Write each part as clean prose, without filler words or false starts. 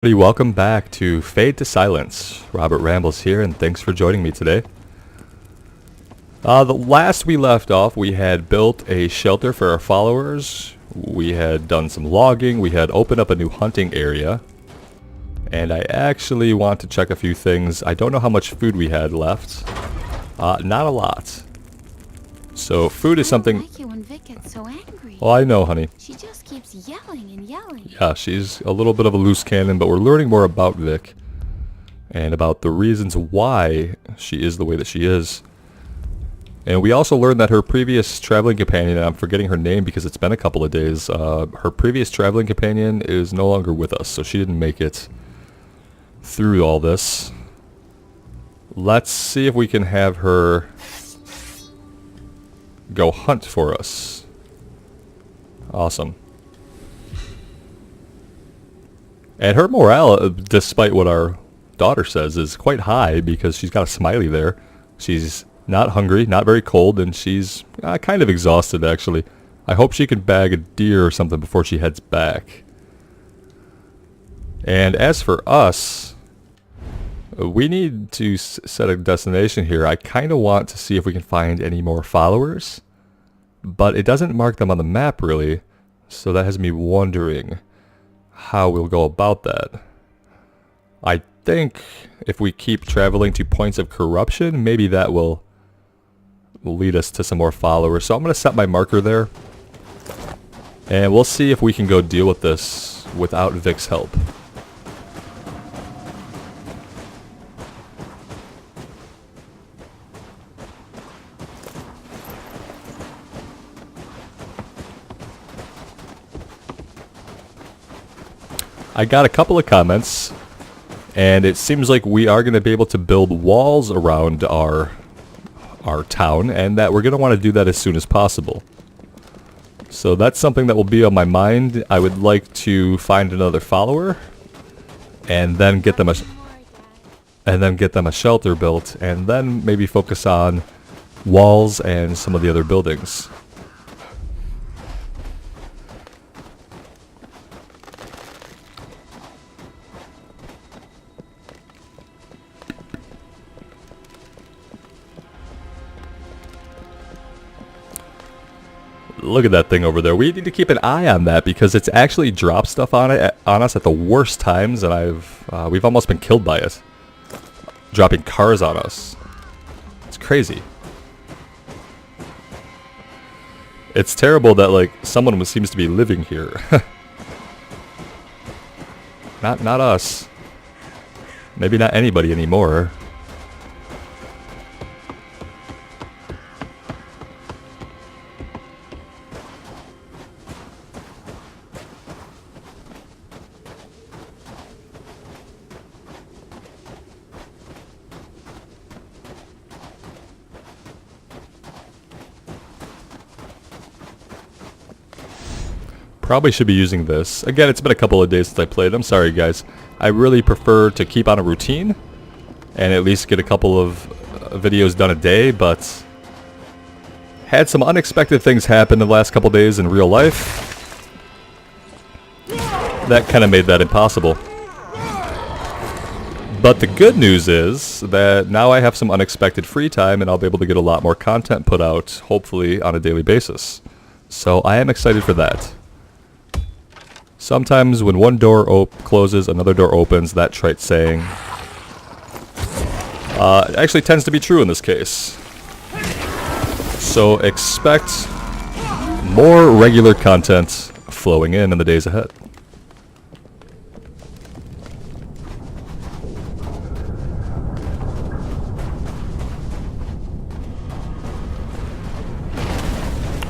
Welcome back to Fade to Silence. Robert Rambles here, and thanks for joining me today. The last we left off, we had built a shelter for our followers. We had done some logging. We had opened up a new hunting area. And I actually want to check a few things. I don't know how much food we had left. Not a lot. So food is something... I don't like you when Vic gets so angry. Well, I know, honey. She just keeps yelling and yelling. Yeah, she's a little bit of a loose cannon, but we're learning more about Vic. And about the reasons why she is the way that she is. And we also learned that her previous traveling companion, and I'm forgetting her name because it's been a couple of days, her previous traveling companion is no longer with us, so she didn't make it through all this. Let's see if we can have her go hunt for us. Awesome. And her morale, despite what our daughter says, is quite high because she's got a smiley there. She's not hungry, not very cold, and she's kind of exhausted, actually. I hope she can bag a deer or something before she heads back. And as for us, we need to set a destination here. I kind of want to see if we can find any more followers, but it doesn't mark them on the map, really, so that has me wondering how we'll go about that. I think if we keep traveling to points of corruption, maybe that will lead us to some more followers. So I'm going to set my marker there, and we'll see if we can go deal with this without Vic's help. I got a couple of comments, and it seems like we are going to be able to build walls around our town, and that we're going to want to do that as soon as possible. So that's something that will be on my mind. I would like to find another follower, and then get them a shelter built, and then maybe focus on walls and some of the other buildings. Look at that thing over there. We need to keep an eye on that because it's actually dropped stuff on us at the worst times, and we've almost been killed by it. Dropping cars on us. It's crazy. It's terrible that someone seems to be living here. Not us. Maybe not anybody anymore. Probably should be using this. Again, it's been a couple of days since I played. I'm sorry, guys. I really prefer to keep on a routine and at least get a couple of videos done a day, but had some unexpected things happen the last couple days in real life. That kind of made that impossible. But the good news is that now I have some unexpected free time and I'll be able to get a lot more content put out, hopefully on a daily basis. So I am excited for that. Sometimes when one door closes, another door opens, that trite saying. It actually tends to be true in this case. So expect more regular content flowing in the days ahead.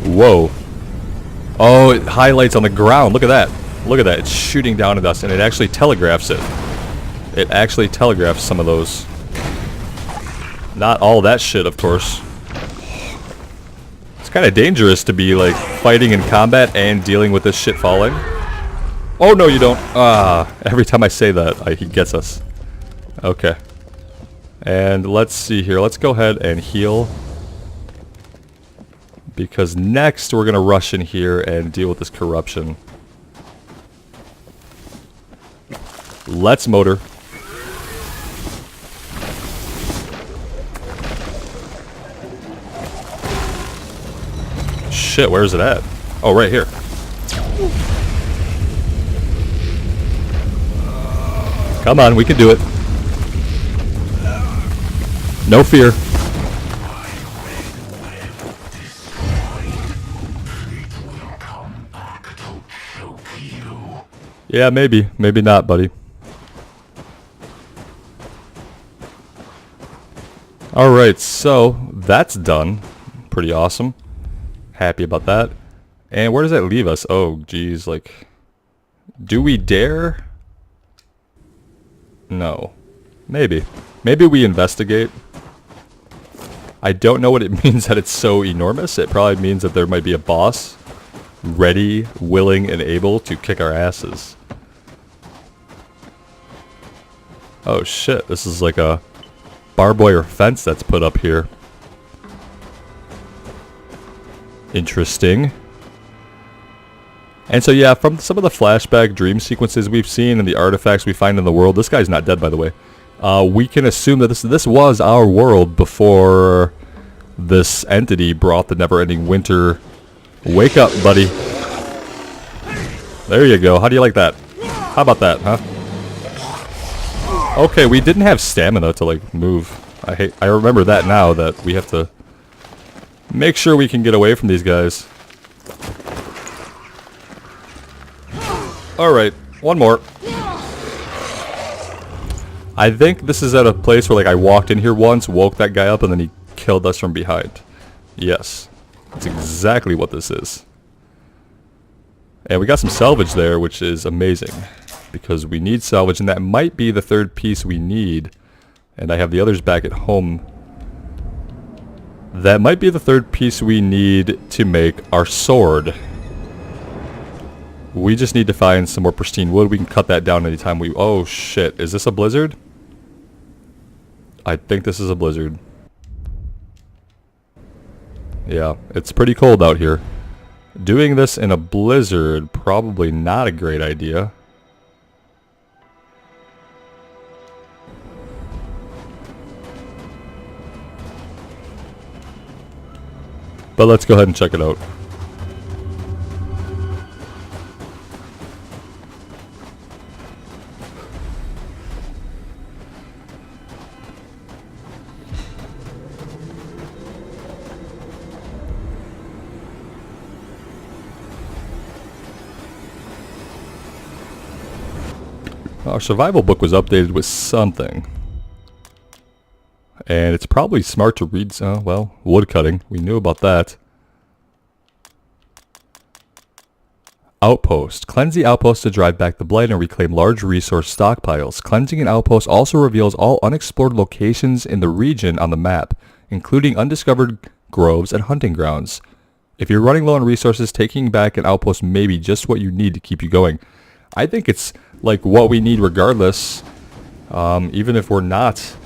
Whoa. Oh, it highlights on the ground. Look at that. Look at that, it's shooting down at us, and it actually telegraphs it. It actually telegraphs some of those. Not all that shit, of course. It's kind of dangerous to be, fighting in combat and dealing with this shit falling. Oh, no, you don't. Every time I say that, he gets us. Okay. And let's see here. Let's go ahead and heal. Because next, we're going to rush in here and deal with this corruption. Let's motor. Shit, where's it at? Oh, right here. Come on, we can do it. No fear. Yeah, maybe. Maybe not, buddy. Alright, so that's done. Pretty awesome. Happy about that. And where does that leave us? Oh, geez, like... Do we dare? No. Maybe. Maybe we investigate. I don't know what it means that it's so enormous. It probably means that there might be a boss ready, willing, and able to kick our asses. Oh shit, this is like a barbed wire fence that's put up here. Interesting. And so yeah, from some of the flashback dream sequences we've seen and the artifacts we find in the world, this guy's not dead by the way, we can assume that this was our world before this entity brought the never-ending winter. Wake up, buddy. There you go. How do you like that? How about that, huh? Okay, we didn't have stamina to like move. I remember that now, that we have to make sure we can get away from these guys. Alright, one more. I think this is at a place where like I walked in here once, woke that guy up, and then he killed us from behind. Yes. That's exactly what this is. And we got some salvage there, which is amazing. Because we need salvage, and that might be the third piece we need. And I have the others back at home. That might be the third piece we need to make our sword. We just need to find some more pristine wood. We can cut that down anytime we... Oh shit, is this a blizzard? I think this is a blizzard. Yeah, it's pretty cold out here. Doing this in a blizzard, probably not a great idea. But let's go ahead and check it out. Our survival book was updated with something. And it's probably smart to read, well, wood cutting. We knew about that. Outpost. Cleanse the outpost to drive back the blight and reclaim large resource stockpiles. Cleansing an outpost also reveals all unexplored locations in the region on the map, including undiscovered groves and hunting grounds. If you're running low on resources, taking back an outpost may be just what you need to keep you going. I think it's like what we need regardless, even if we're not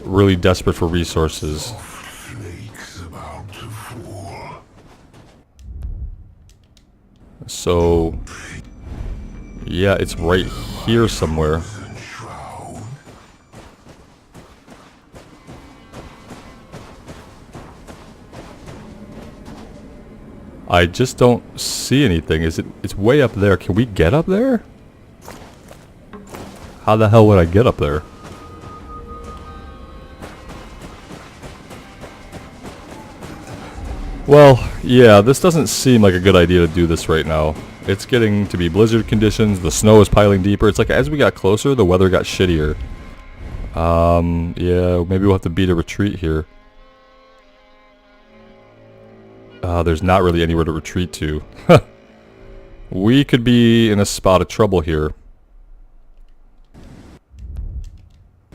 really desperate for resources. So, yeah, it's right here somewhere. I just don't see anything. It's way up there. Can we get up there? How the hell would I get up there? Well, yeah, this doesn't seem like a good idea to do this right now. It's getting to be blizzard conditions, the snow is piling deeper. It's like as we got closer, the weather got shittier. Yeah, maybe we'll have to beat a retreat here. There's not really anywhere to retreat to. We could be in a spot of trouble here.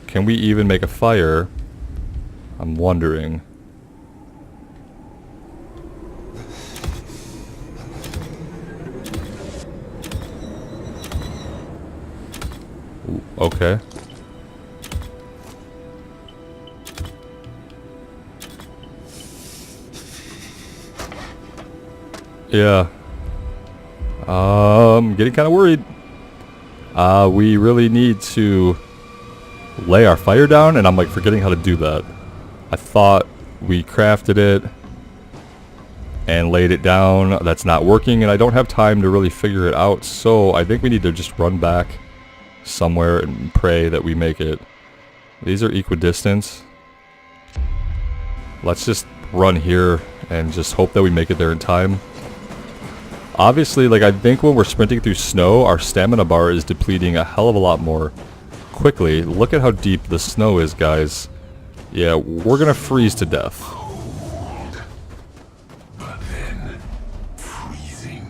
Can we even make a fire? I'm wondering. Ooh, okay. Yeah. Getting kind of worried. We really need to lay our fire down, and I'm like forgetting how to do that. I thought we crafted it and laid it down. That's not working, and I don't have time to really figure it out, so I think we need to just run back somewhere and pray that we make it. These are equidistant. Let's just run here and just hope that we make it there in time. Obviously, like, I think when we're sprinting through snow, our stamina bar is depleting a hell of a lot more quickly. Look at how deep the snow is, guys. Yeah, we're gonna freeze to death.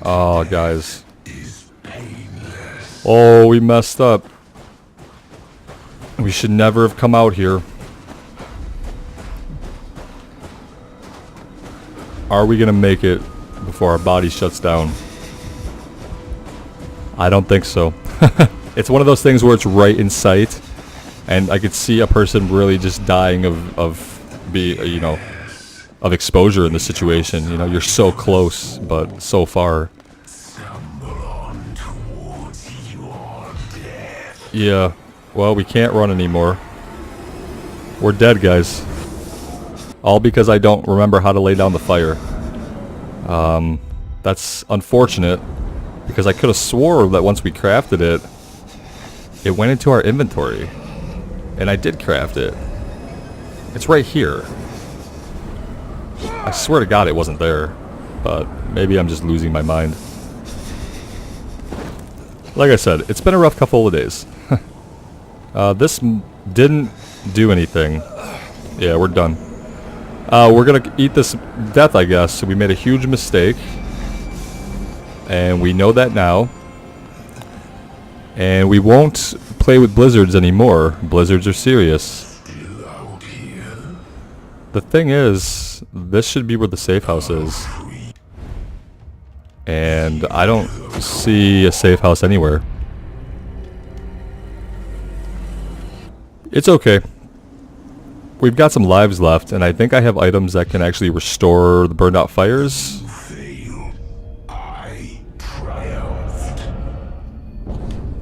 Oh, guys. Oh, we messed up. We should never have come out here. Are we gonna make it before our body shuts down? I don't think so. It's one of those things where it's right in sight, and I could see a person really just dying of exposure in the situation. You know, you're so close, but so far. Yeah. Well, we can't run anymore. We're dead, guys. All because I don't remember how to lay down the fire. That's unfortunate, because I could have swore that once we crafted it, it went into our inventory. And I did craft it. It's right here. I swear to God it wasn't there. But maybe I'm just losing my mind. Like I said, it's been a rough couple of days. This didn't do anything. Yeah, we're done. We're gonna eat this death, I guess. So we made a huge mistake. And we know that now. And we won't play with blizzards anymore. Blizzards are serious. The thing is, this should be where the safe house is. And I don't see a safe house anywhere. It's okay. We've got some lives left, and I think I have items that can actually restore the burned out fires.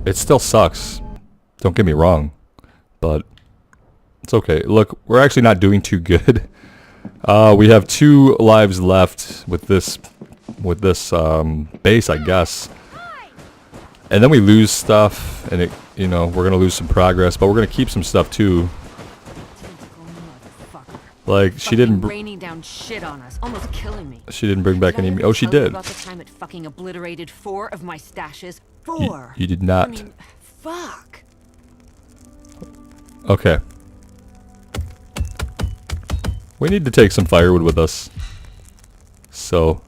It still sucks. Don't get me wrong. But it's okay. Look, we're actually not doing too good. We have 2 lives left with this base, I guess. And then we lose stuff, and we're gonna lose some progress, but we're gonna keep some stuff too. Like, she didn't raining down shit on us, almost killing me. She didn't bring back any. Oh, she did. About the time it fucking obliterated 4 of my stashes. 4. You did not. I mean, fuck. Okay. We need to take some firewood with us. So,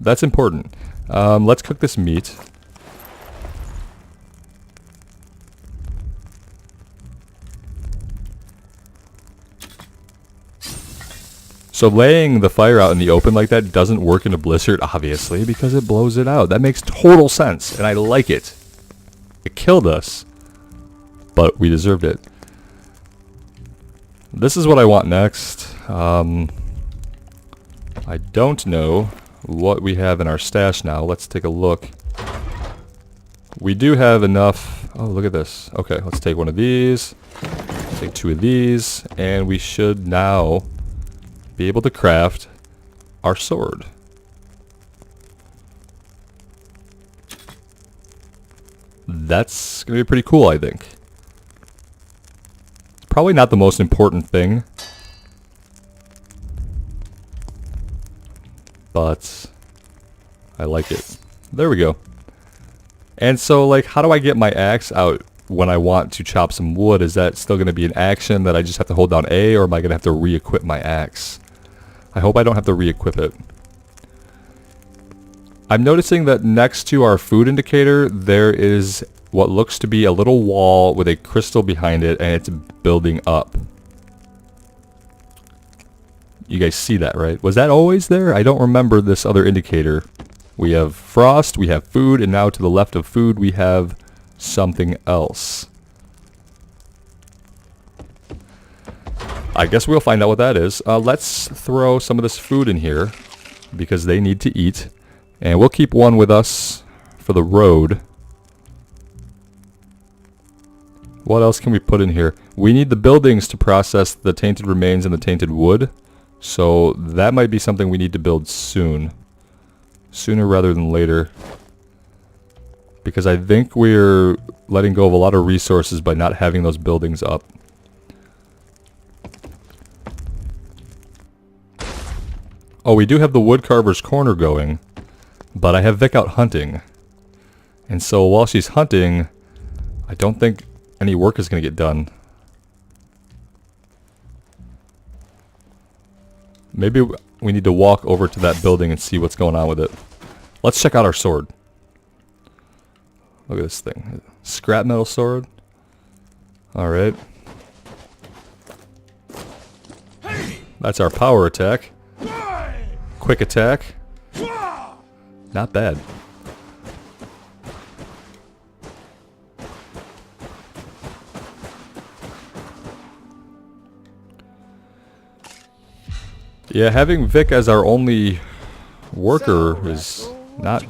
that's important. Let's cook this meat. So laying the fire out in the open like that doesn't work in a blizzard, obviously, because it blows it out. That makes total sense, and I like it. It killed us, but we deserved it. This is what I want next. I don't know what we have in our stash now. Let's take a look. We do have enough. Oh, look at this. Okay, let's take one of these. Take 2 of these, and we should now be able to craft our sword. That's going to be pretty cool, I think. Probably not the most important thing, but I like it. There we go. And so, like, how do I get my axe out when I want to chop some wood? Is that still going to be an action that I just have to hold down A, or am I going to have to re-equip my axe? I hope I don't have to re-equip it. I'm noticing that next to our food indicator, there is what looks to be a little wall with a crystal behind it, and it's building up. You guys see that, right? Was that always there? I don't remember this other indicator. We have frost, we have food, and now to the left of food we have something else. I guess we'll find out what that is. Let's throw some of this food in here because they need to eat. And we'll keep one with us for the road. What else can we put in here? We need the buildings to process the tainted remains and the tainted wood. So that might be something we need to build soon. Sooner rather than later. Because I think we're letting go of a lot of resources by not having those buildings up. Oh, we do have the woodcarver's corner going. But I have Vic out hunting. And so while she's hunting, I don't think any work is going to get done. Maybe we need to walk over to that building and see what's going on with it. Let's check out our sword. Look at this thing. Scrap metal sword. Alright. That's our power attack. Quick attack. Not bad. Yeah, having Vic as our only worker is not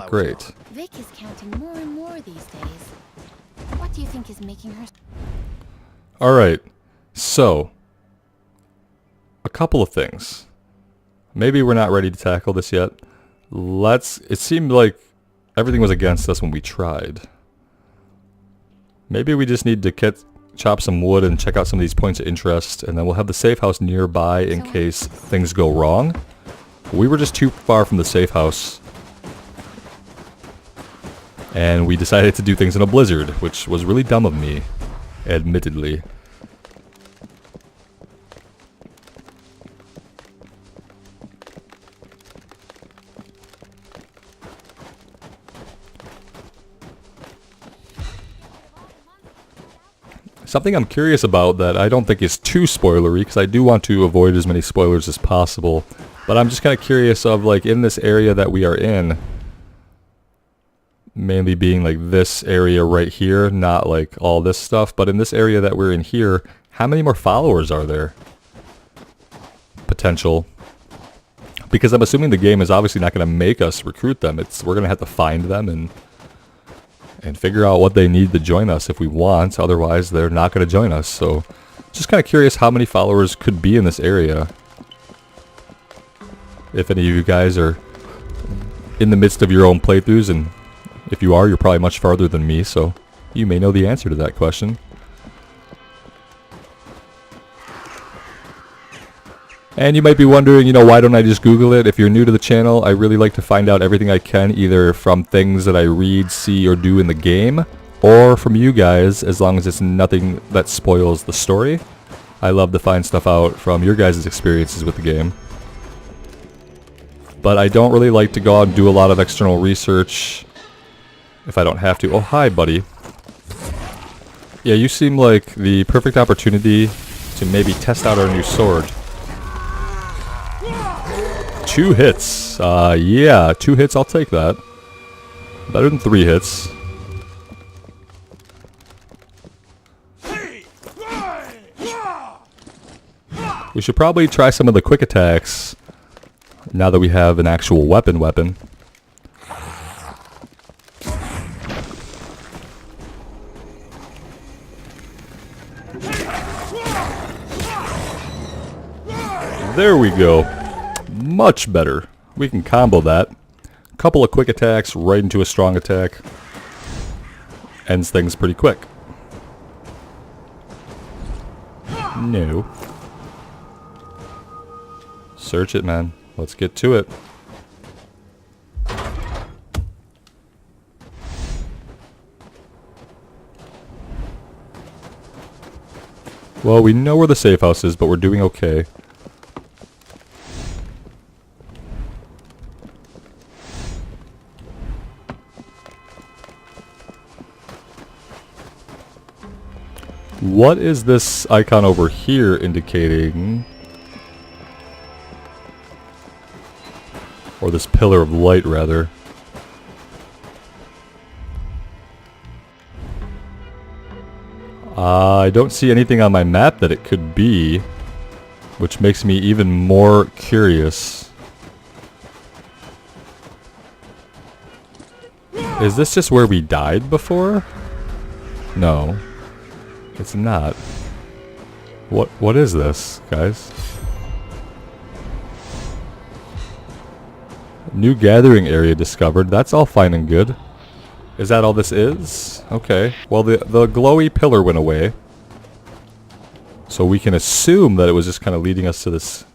great. Vic is counting more and more these days. What do you think is making her... Alright, so a couple of things. Maybe we're not ready to tackle this yet. It seemed like everything was against us when we tried. Maybe we just need to chop some wood and check out some of these points of interest, and then we'll have the safe house nearby in case things go wrong. We were just too far from the safe house, and we decided to do things in a blizzard, which was really dumb of me, admittedly. Something I'm curious about that I don't think is too spoilery, because I do want to avoid as many spoilers as possible, but I'm just kind of curious of, like, in this area that we are in, mainly being like this area right here, not like all this stuff, but in this area that we're in here, how many more followers are there? Potential. Because I'm assuming the game is obviously not going to make us recruit them. We're going to have to find them and figure out what they need to join us if we want. Otherwise, they're not going to join us. So, just kind of curious how many followers could be in this area. If any of you guys are in the midst of your own playthroughs, and if you are, you're probably much farther than me, so you may know the answer to that question. And you might be wondering, why don't I just Google it? If you're new to the channel, I really like to find out everything I can, either from things that I read, see, or do in the game, or from you guys, as long as it's nothing that spoils the story. I love to find stuff out from your guys' experiences with the game. But I don't really like to go out and do a lot of external research if I don't have to. Oh, hi, buddy. Yeah, you seem like the perfect opportunity to maybe test out our new sword. 2 hits. Yeah, 2 hits, I'll take that. Better than 3 hits. We should probably try some of the quick attacks now that we have an actual weapon. There we go. Much better. We can combo that. A couple of quick attacks right into a strong attack. Ends things pretty quick. No. Search it, man. Let's get to it. Well, we know where the safe house is, but we're doing okay. What is this icon over here indicating? Or this pillar of light, rather. I don't see anything on my map that it could be, which makes me even more curious. Is this just where we died before? No. It's not. What is this, guys? New gathering area discovered. That's all fine and good. Is that all this is? Okay. Well, the glowy pillar went away. So we can assume that it was just kind of leading us to this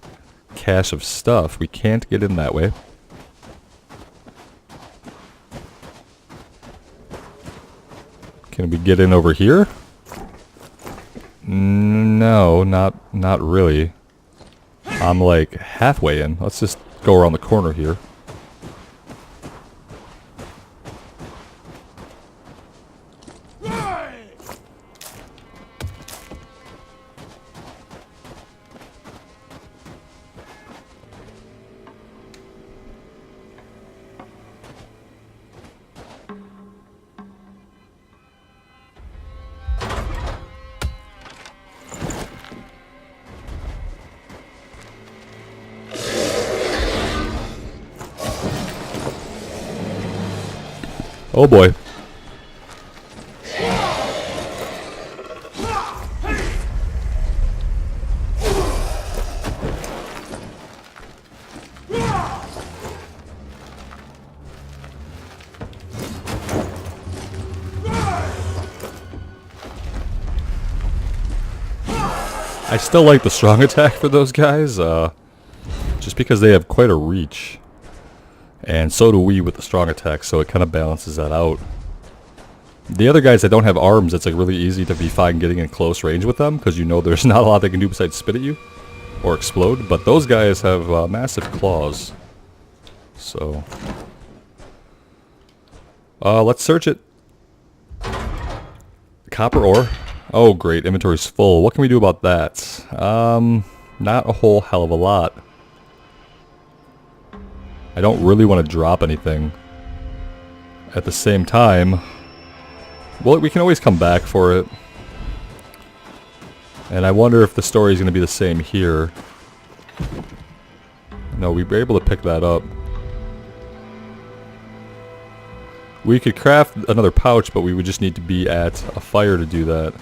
cache of stuff. We can't get in that way. Can we get in over here? No, not really. I'm like halfway in. Let's just go around the corner here. Oh boy. I still like the strong attack for those guys, just because they have quite a reach. And so do we with the strong attack, so it kind of balances that out. The other guys that don't have arms, it's like really easy to be fine getting in close range with them, because you know there's not a lot they can do besides spit at you or explode. But those guys have massive claws. So let's search it. Copper ore. Oh great, inventory's full. What can we do about that? Not a whole hell of a lot. I don't really want to drop anything. At the same time, well, we can always come back for it. And I wonder if the story is going to be the same here. No, we were able to pick that up. We could craft another pouch, but we would just need to be at a fire to do that.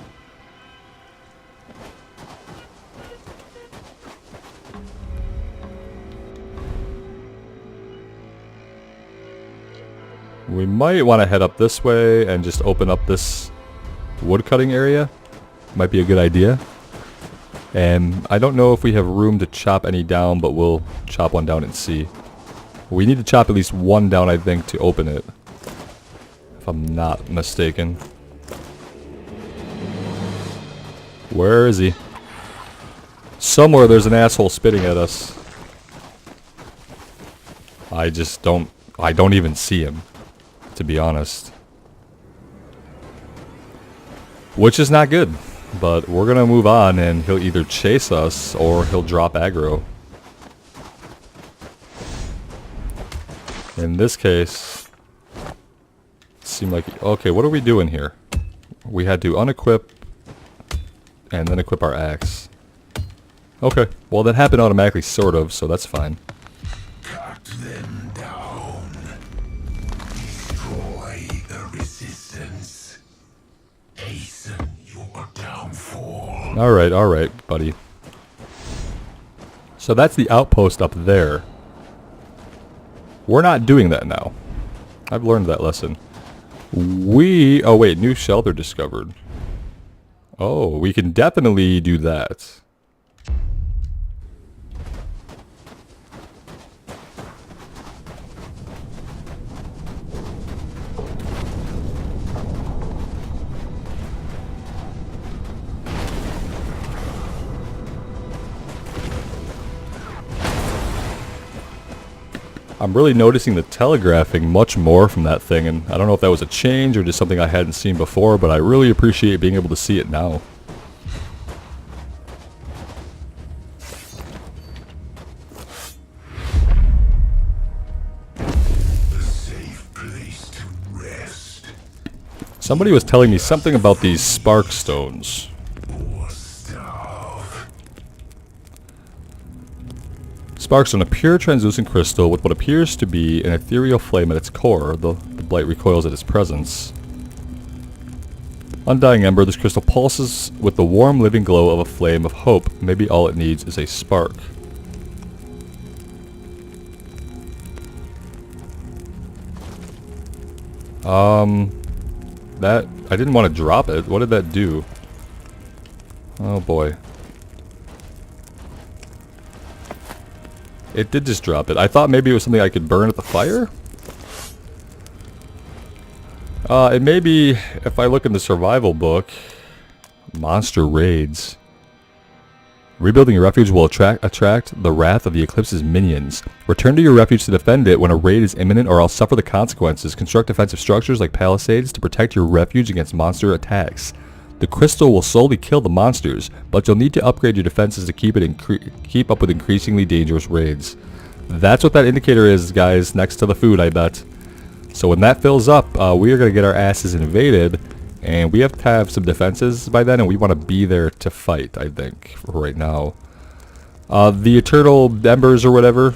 We might want to head up this way and just open up this wood cutting area. Might be a good idea. And I don't know if we have room to chop any down, but we'll chop one down and see. We need to chop at least one down, I think, to open it. If I'm not mistaken. Where is he? Somewhere there's an asshole spitting at us. I don't even see him, to be honest. Which is not good. But we're gonna move on and he'll either chase us or he'll drop aggro. In this case, it seemed like... Okay, what are we doing here? We had to unequip and then equip our axe. Okay, well that happened automatically, sort of, so that's fine. Cut them down. Destroy the resistance. Hasten your downfall. Alright, buddy. So that's the outpost up there. We're not doing that now. I've learned that lesson. Oh wait, new shelter discovered. Oh, we can definitely do that. I'm really noticing the telegraphing much more from that thing, and I don't know if that was a change or just something I hadn't seen before, but I really appreciate being able to see it now. A safe place to rest. Somebody was telling me something about these spark stones. Or starve. Sparkstone, a pure translucent crystal with what appears to be an ethereal flame at its core. The blight recoils at its presence. Undying ember, this crystal pulses with the warm living glow of a flame of hope. Maybe all it needs is a spark. That, I didn't want to drop it. What did that do? Oh boy. It did just drop it. I thought maybe it was something I could burn at the fire? It may be, if I look in the survival book, monster raids. Rebuilding your refuge will attract the wrath of the Eclipse's minions. Return to your refuge to defend it when a raid is imminent or else suffer the consequences. Construct defensive structures like palisades to protect your refuge against monster attacks. The crystal will slowly kill the monsters, but you'll need to upgrade your defenses to keep up with increasingly dangerous raids. That's what that indicator is, guys, next to the food, I bet. So when that fills up, we are going to get our asses invaded, and we have to have some defenses by then, and we want to be there to fight, I think, for right now. The Eternal Embers or whatever.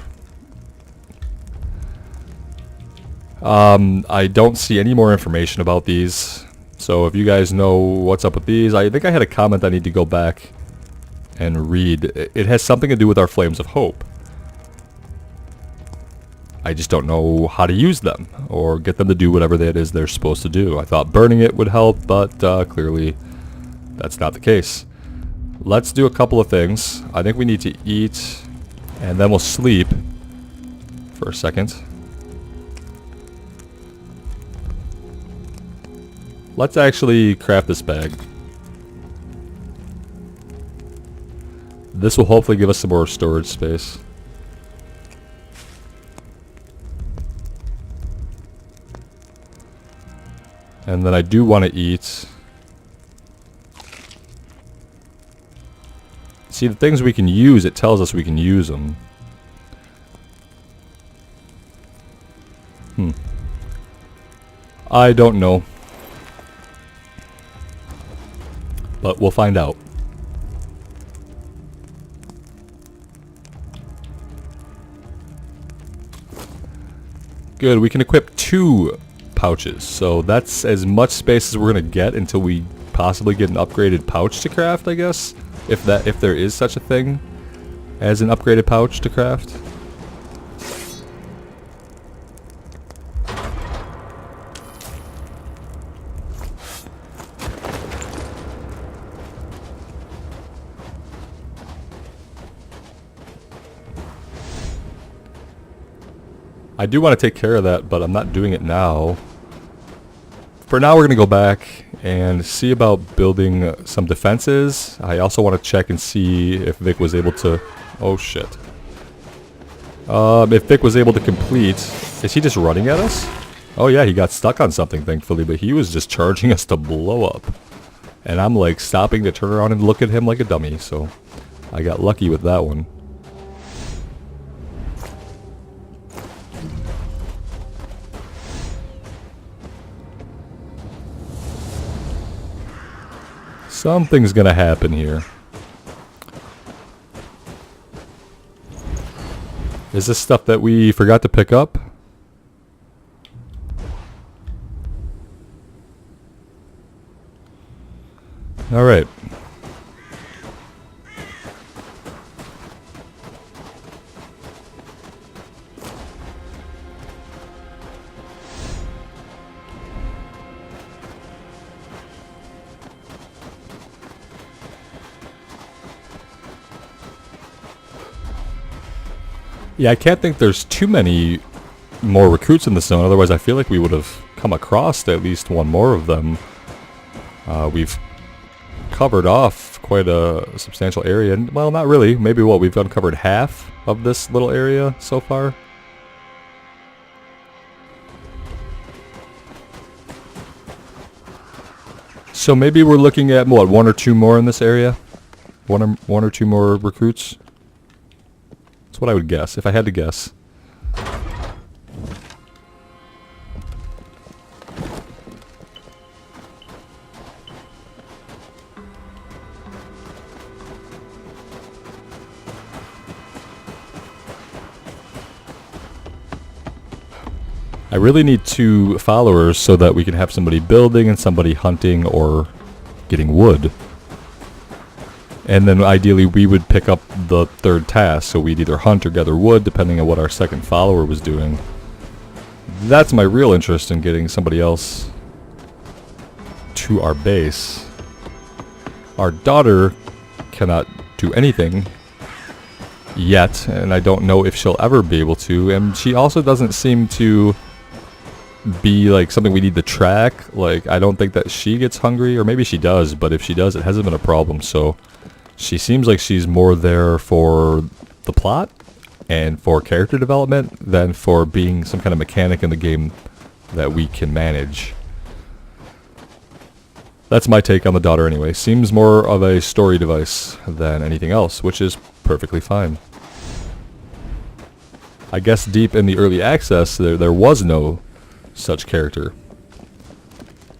I don't see any more information about these. So if you guys know what's up with these, I think I had a comment I need to go back and read. It has something to do with our Flames of Hope. I just don't know how to use them or get them to do whatever that is they're supposed to do. I thought burning it would help, but clearly that's not the case. Let's do a couple of things. I think we need to eat and then we'll sleep for a second. Let's actually craft this bag. This will hopefully give us some more storage space. And then I do want to eat. See, the things we can use, it tells us we can use them. I don't know. But we'll find out. Good, we can equip 2 pouches, so that's as much space as we're gonna get until we possibly get an upgraded pouch to craft, I guess, if there is such a thing as an upgraded pouch to craft. I do want to take care of that, but I'm not doing it now. For now, we're going to go back and see about building some defenses. I also want to check and see if Vic was able to... Oh, shit. If Vic was able to complete... Is he just running at us? Oh, yeah, he got stuck on something, thankfully, but he was just charging us to blow up. And I'm, like, stopping to turn around and look at him like a dummy, so I got lucky with that one. Something's gonna happen here. Is this stuff that we forgot to pick up? Alright. Yeah, I can't think there's too many more recruits in the zone, otherwise I feel like we would have come across at least one more of them. We've covered off quite a substantial area, and, well, not really. Maybe what, we've uncovered half of this little area so far? So maybe we're looking at, what, 1 or 2 more in this area? One or two more recruits? That's what I would guess, if I had to guess. I really need 2 followers so that we can have somebody building and somebody hunting or getting wood. And then ideally we would pick up the third task, so we'd either hunt or gather wood depending on what our second follower was doing. That's my real interest in getting somebody else to our base. Our daughter cannot do anything yet, and I don't know if she'll ever be able to, and she also doesn't seem to be like something we need to track. Like, I don't think that she gets hungry, or maybe she does, but if she does, it hasn't been a problem. So she seems like she's more there for the plot and for character development than for being some kind of mechanic in the game that we can manage. That's my take on the daughter anyway. Seems more of a story device than anything else, which is perfectly fine. I guess deep in the early access there was no such character.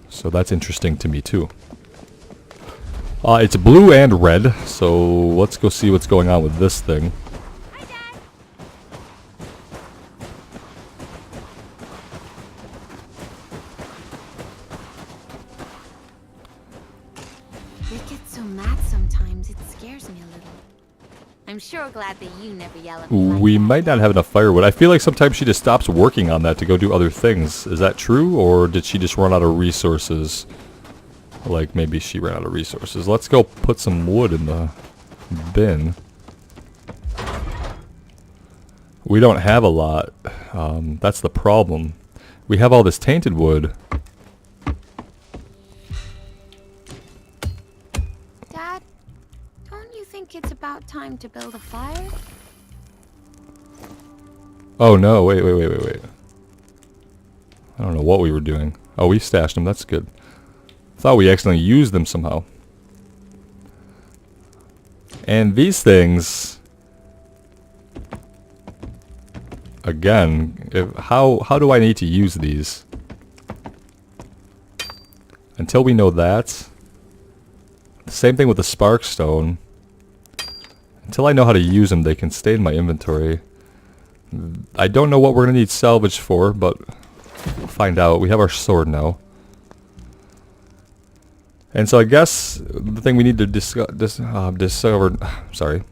So that's interesting to me too. It's blue and red, so let's go see what's going on with this thing. Hi, Dad. Rick gets so mad sometimes, it scares me a little. I'm sure glad that you never yell at me like We that. might not have enough firewood. I feel like sometimes she just stops working on that to go do other things. Is that true, or did she just run out of resources? Like, maybe she ran out of resources. Let's go put some wood in the bin. We don't have a lot. That's the problem. We have all this tainted wood. Dad, don't you think it's about time to build a fire? Oh no, wait. I don't know what we were doing. Oh, we stashed them, that's good. Thought we accidentally used them somehow. And these things, again, how do I need to use these? Until we know that. Same thing with the spark stone. Until I know how to use them, they can stay in my inventory. I don't know what we're gonna need salvage for, but we'll find out. We have our sword now. And so I guess the thing we need to discover, sorry.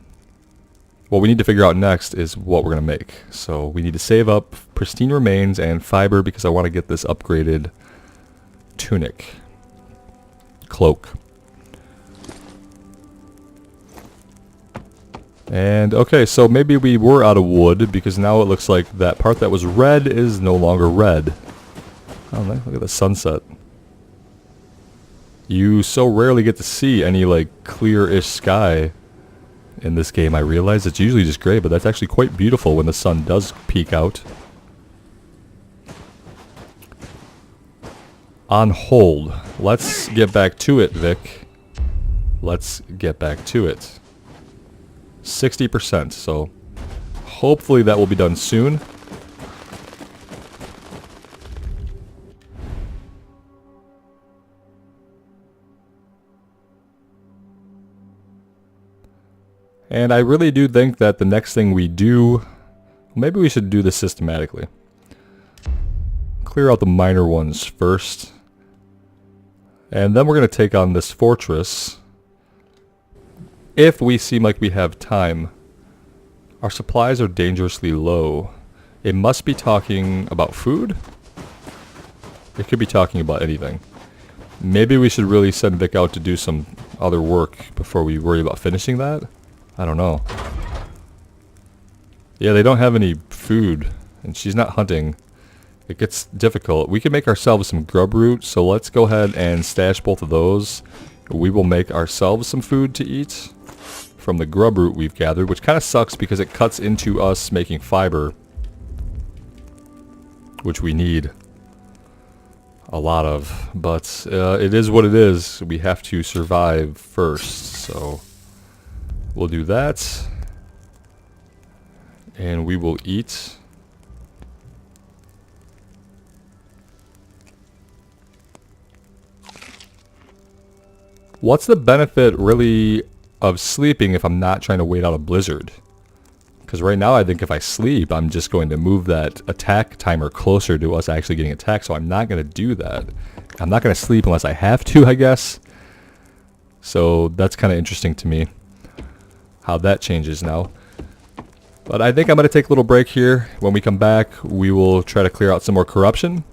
What we need to figure out next is what we're going to make. So we need to save up pristine remains and fiber because I want to get this upgraded tunic. Cloak. And okay, so maybe we were out of wood because now it looks like that part that was red is no longer red. Oh, look at the sunset. You so rarely get to see any like clear-ish sky in this game. I realize it's usually just gray, but that's actually quite beautiful when the sun does peek out. On hold. Let's get back to it, Vic. Let's get back to it. 60%, so hopefully that will be done soon. And I really do think that the next thing we do, maybe we should do this systematically. Clear out the minor ones first. And then we're going to take on this fortress. If we seem like we have time. Our supplies are dangerously low. It must be talking about food. It could be talking about anything. Maybe we should really send Vic out to do some other work before we worry about finishing that. I don't know. Yeah, they don't have any food, and she's not hunting. It gets difficult. We can make ourselves some grub root, so let's go ahead and stash both of those. We will make ourselves some food to eat from the grub root we've gathered, which kind of sucks because it cuts into us making fiber, which we need a lot of. But it is what it is. We have to survive first, so we'll do that, and we will eat. What's the benefit really of sleeping if I'm not trying to wait out a blizzard? Because right now I think if I sleep, I'm just going to move that attack timer closer to us actually getting attacked, so I'm not going to do that. I'm not going to sleep unless I have to, I guess. So that's kind of interesting to me, how that changes now. But I think I'm going to take a little break here. When we come back, we will try to clear out some more corruption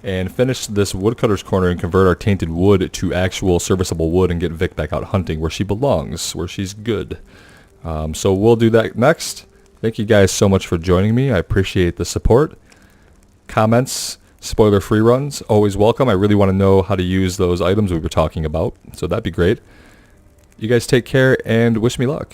and finish this woodcutter's corner and convert our tainted wood to actual serviceable wood and get Vic back out hunting where she belongs, where she's good. So we'll do that next. Thank you guys so much for joining me. I appreciate the support. Comments, spoiler-free runs, always welcome. I really want to know how to use those items we were talking about, so that'd be great. You guys take care and wish me luck.